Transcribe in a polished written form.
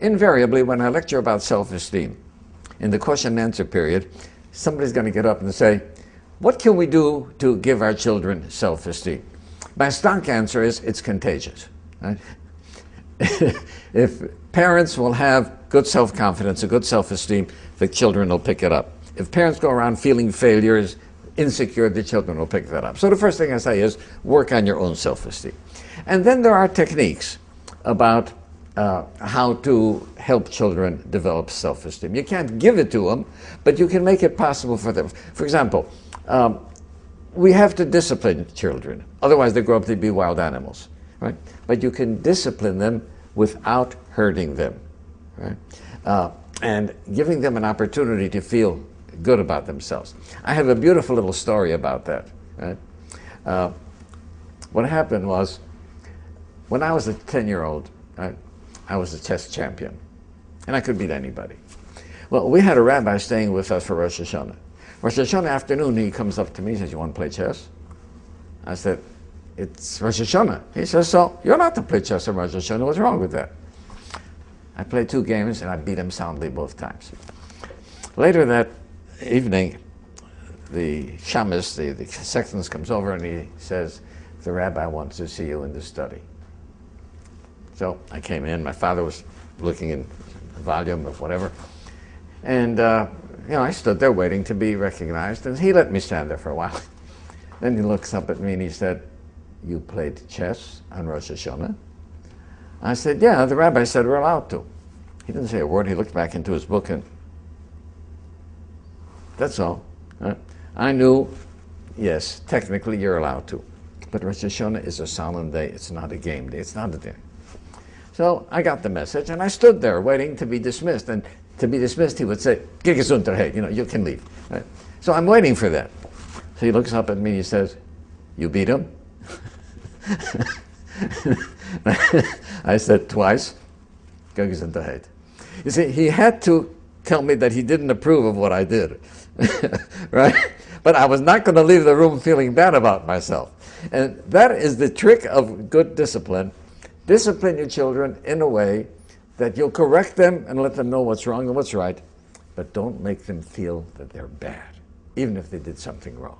Invariably, when I lecture about self-esteem, in the question and answer period, somebody's going to get up and say, what can we do to give our children self-esteem? My stock answer is, it's contagious. Right? If parents will have good self-confidence, a good self-esteem, the children will pick it up. If parents go around feeling failures, insecure, the children will pick that up. So the first thing I say is, work on your own self-esteem. And then there are techniques about how to help children develop self-esteem. You can't give it to them, but you can make it possible for them. For example, we have to discipline children. Otherwise, they grow up to be wild animals, right? But you can discipline them without hurting them, right? And giving them an opportunity to feel good about themselves. I have a beautiful little story about that, right? What happened was, when I was a 10-year-old, I was a chess champion, and I could beat anybody. Well, we had a rabbi staying with us for Rosh Hashanah. Rosh Hashanah afternoon, he comes up to me and says, you want to play chess? I said, it's Rosh Hashanah. He says, so you're not to play chess on Rosh Hashanah. What's wrong with that? I played 2 games, and I beat him soundly both times. Later that evening, the shamus, the sexton, comes over, and he says, the rabbi wants to see you in the study. So I came in. My father was looking in the volume of whatever. And, I stood there waiting to be recognized. And he let me stand there for a while. Then he looks up at me and he said, you played chess on Rosh Hashanah? I said, yeah, the rabbi said we're allowed to. He didn't say a word. He looked back into his book and that's all. I knew, yes, technically you're allowed to. But Rosh Hashanah is a solemn day. It's not a game day. It's not a day. So I got the message, and I stood there waiting to be dismissed. And to be dismissed, he would say, "Geh gesundheit," you can leave. Right? So I'm waiting for that. So he looks up at me and he says, you beat him? I said twice, "Geh gesundheit." You see, he had to tell me that he didn't approve of what I did, right? But I was not going to leave the room feeling bad about myself. And that is the trick of good discipline. Discipline your children in a way that you'll correct them and let them know what's wrong and what's right, but don't make them feel that they're bad, even if they did something wrong.